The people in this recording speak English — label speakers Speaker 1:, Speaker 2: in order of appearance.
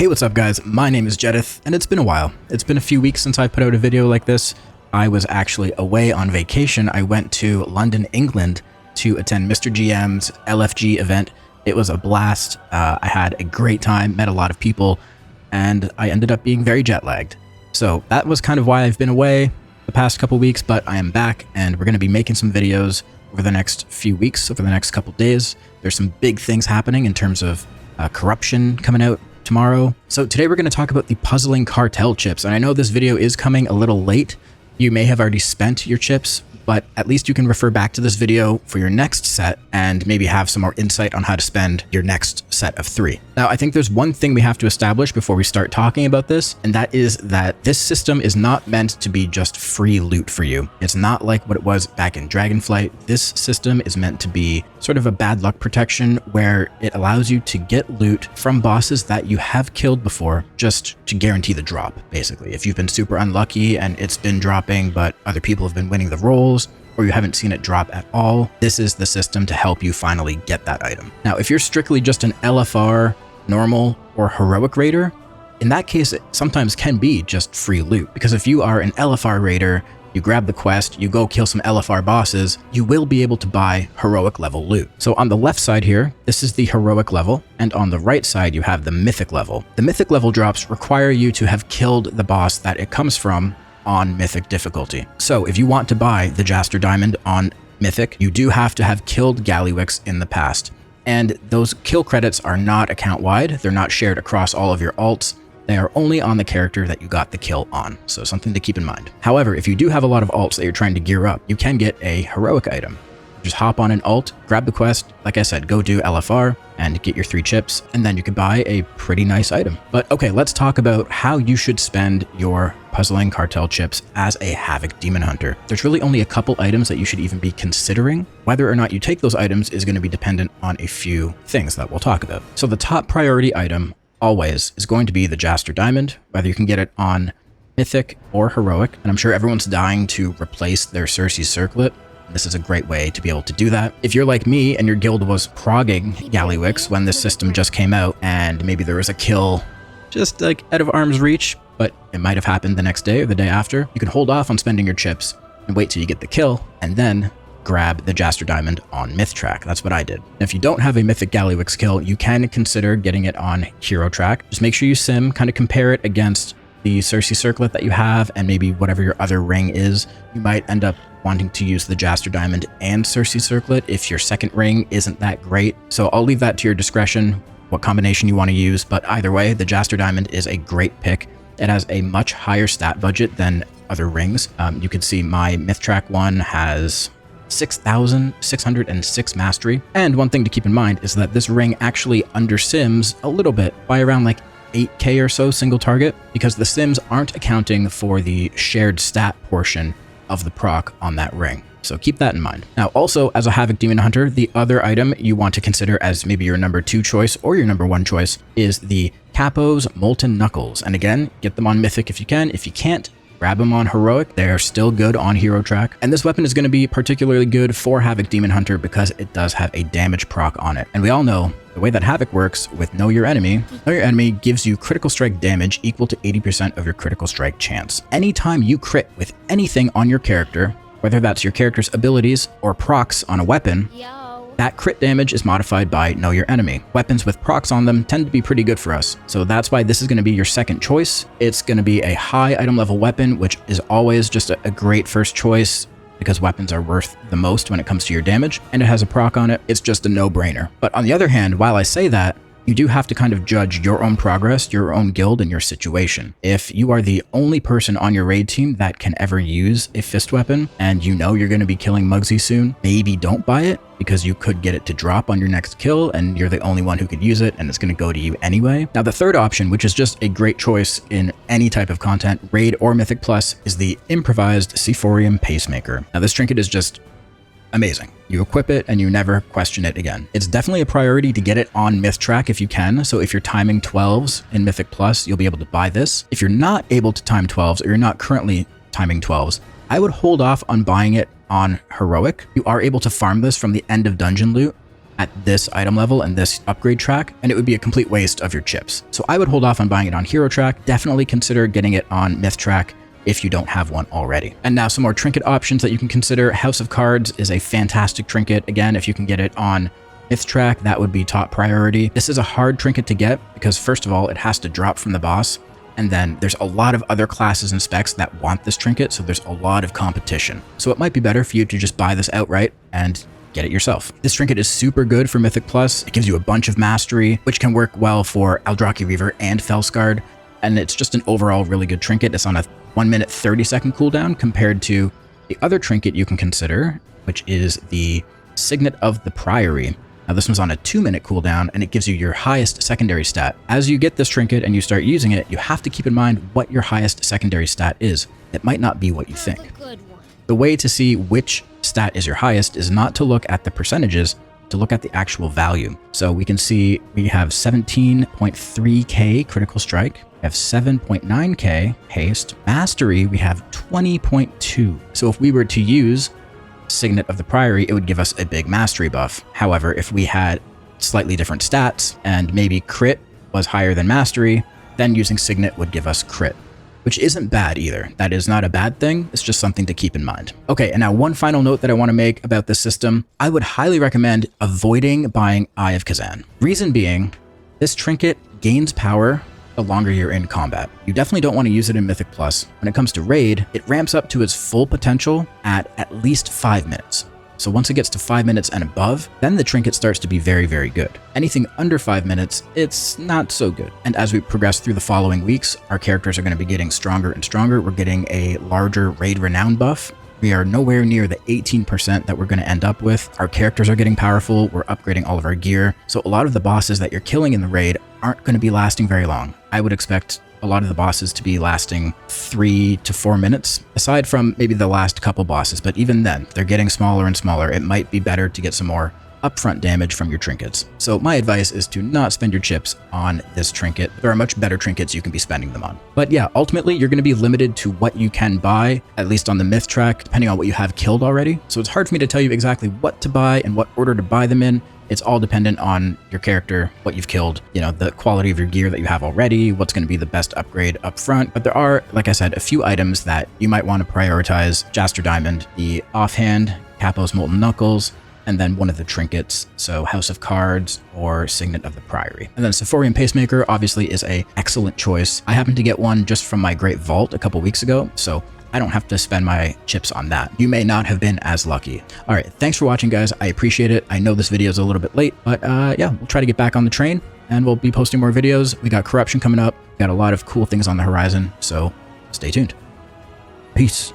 Speaker 1: Hey, what's up guys? My name is Jedith, and it's been a while. It's been a few weeks since I put out a video like this. I was actually away on vacation. I went to London, England to attend Mr. GM's LFG event. It was a blast. I had a great time, met a lot of people, and I ended up being very jet lagged. So that was kind of why I've been away the past couple weeks, but I am back and we're going to be making some videos over the next few weeks, over the next couple days. There's some big things happening in terms of corruption coming out tomorrow. So today we're going to talk about the puzzling cartel chips. And I know this video is coming a little late. You may have already spent your chips, but at least you can refer back to this video for your next set and maybe have some more insight on how to spend your next set of 3. Now, I think there's one thing we have to establish before we start talking about this, and that is that this system is not meant to be just free loot for you. It's not like what it was back in Dragonflight. This system is meant to be sort of a bad luck protection where it allows you to get loot from bosses that you have killed before just to guarantee the drop, basically. If you've been super unlucky and it's been dropping, but other people have been winning the rolls, or you haven't seen it drop at all, this is the system to help you finally get that item. Now, if you're strictly just an LFR, normal, or heroic raider, in that case, it sometimes can be just free loot. Because if you are an LFR raider, you grab the quest, you go kill some LFR bosses, you will be able to buy heroic level loot. So on the left side here, this is the heroic level, and on the right side, you have the mythic level. The mythic level drops require you to have killed the boss that it comes from on mythic difficulty. So if you want to buy the Jaster Diamond on mythic, you do have to have killed Gallywix in the past. And those kill credits are not account-wide. They're not shared across all of your alts. They are only on the character that you got the kill on. So something to keep in mind. However, if you do have a lot of alts that you're trying to gear up, you can get a heroic item. Just hop on an alt, grab the quest, like I said, go do LFR and get your 3 chips, and then you can buy a pretty nice item. But okay, let's talk about how you should spend your puzzling cartel chips as a Havoc Demon Hunter. There's really only a couple items that you should even be considering. Whether or not you take those items is going to be dependent on a few things that we'll talk about. So the top priority item always is going to be the Jaster Diamond, whether you can get it on mythic or heroic. And I'm sure everyone's dying to replace their Circe's Circlet. This is a great way to be able to do that. If you're like me and your guild was progging Gallywix when this system just came out, and maybe there was a kill just like out of arm's reach, but it might have happened the next day or the day after, you can hold off on spending your chips and wait till you get the kill and then grab the Jaster Diamond on Myth Track. That's what I did. And if you don't have a Mythic Gallywix kill, you can consider getting it on Hero Track. Just make sure you sim, kind of compare it against the Circe Circlet that you have and maybe whatever your other ring is. You might end up wanting to use the Jaster Diamond and Circe Circlet if your second ring isn't that great. So I'll leave that to your discretion, what combination you want to use, but either way, the Jaster Diamond is a great pick. It has a much higher stat budget than other rings. You can see my Myth Track one has 6,606 mastery. And one thing to keep in mind is that this ring actually undersims a little bit by around like 8k or so single target, because the sims aren't accounting for the shared stat portion of the proc on that ring. So keep that in mind. Now, also as a Havoc Demon Hunter, the other item you want to consider as maybe your number 2 choice or your number 1 choice is the Capo's Molten Knuckles. And again, get them on Mythic if you can. If you can't, grab them on Heroic. They're still good on Hero Track. And this weapon is going to be particularly good for Havoc Demon Hunter because it does have a damage proc on it. And we all know the way that Havoc works with Know Your Enemy gives you critical strike damage equal to 80% of your critical strike chance. Anytime you crit with anything on your character, whether that's your character's abilities or procs on a weapon, that crit damage is modified by Know Your Enemy. Weapons with procs on them tend to be pretty good for us. So that's why this is going to be your second choice. It's going to be a high item level weapon, which is always just a great first choice because weapons are worth the most when it comes to your damage, and it has a proc on it. It's just a no-brainer. But on the other hand, while I say that, you do have to kind of judge your own progress, your own guild, and your situation. If you are the only person on your raid team that can ever use a fist weapon, and you know you're going to be killing Muggsy soon, maybe don't buy it, because you could get it to drop on your next kill, and you're the only one who could use it, and it's going to go to you anyway. Now, the third option, which is just a great choice in any type of content, raid or Mythic Plus, is the Improvised Sephorium Pacemaker. Now, this trinket is just amazing. You equip it and you never question it again. It's definitely a priority to get it on Myth Track if you can. So if you're timing 12s in Mythic Plus, you'll be able to buy this. If you're not able to time 12s or you're not currently timing 12s, I would hold off on buying it on Heroic. You are able to farm this from the end of dungeon loot at this item level and this upgrade track, and it would be a complete waste of your chips. So I would hold off on buying it on hero track. Definitely consider getting it on myth track if you don't have one already. And now some more trinket options that you can consider. House of Cards is a fantastic trinket. Again, if you can get it on myth track, that would be top priority. This is a hard trinket to get because first of all, it has to drop from the boss. And then there's a lot of other classes and specs that want this trinket, so there's a lot of competition. So it might be better for you to just buy this outright and get it yourself. This trinket is super good for Mythic Plus. It gives you a bunch of mastery, which can work well for Eldraki Reaver and Felsguard. And it's just an overall really good trinket. It's on a 1 minute 30-second cooldown compared to the other trinket you can consider, which is the Signet of the Priory. Now this one's on a 2-minute cooldown and it gives you your highest secondary stat. As you get this trinket and you start using it, you have to keep in mind what your highest secondary stat is. It might not be what you think. The way to see which stat is your highest is not to look at the percentages, to look at the actual value. So we can see we have 17.3k critical strike, we have 7.9k haste, mastery, we have 20.2. So if we were to use Signet of the Priory, it would give us a big mastery buff. However, if we had slightly different stats and maybe crit was higher than mastery, then using Signet would give us crit, which isn't bad either. That is not a bad thing. It's just something to keep in mind. Okay, and now one final note that I want to make about this system. I would highly recommend avoiding buying Eye of Kazan. Reason being, this trinket gains power the longer you're in combat. You definitely don't want to use it in Mythic Plus. When it comes to raid, it ramps up to its full potential at least 5 minutes. So once it gets to 5 minutes and above, then the trinket starts to be very, very good. Anything under 5 minutes, it's not so good. And as we progress through the following weeks, our characters are going to be getting stronger and stronger. We're getting a larger raid renown buff. We are nowhere near the 18% that we're going to end up with. Our characters are getting powerful. We're upgrading all of our gear. So a lot of the bosses that you're killing in the raid aren't going to be lasting very long. I would expect a lot of the bosses to be lasting 3 to 4 minutes, aside from maybe the last couple bosses. But even then, they're getting smaller and smaller. It might be better to get some more upfront damage from your trinkets. So my advice is to not spend your chips on this trinket. There are much better trinkets you can be spending them on. But yeah, ultimately you're going to be limited to what you can buy, at least on the myth track, depending on what you have killed already. So it's hard for me to tell you exactly what to buy and what order to buy them in. It's all dependent on your character, what you've killed, you know, the quality of your gear that you have already, what's going to be the best upgrade up front. But there are, like I said, a few items that you might want to prioritize. Jaster Diamond, the offhand, Kapos Molten Knuckles, and then one of the trinkets, so House of Cards or Signet of the Priory. And then Sephorian Pacemaker obviously is an excellent choice. I happened to get one just from my Great Vault a couple weeks ago, so I don't have to spend my chips on that. You may not have been as lucky. All right, thanks for watching, guys. I appreciate it. I know this video is a little bit late, but yeah, we'll try to get back on the train and we'll be posting more videos. We got Corruption coming up. We got a lot of cool things on the horizon, so stay tuned. Peace.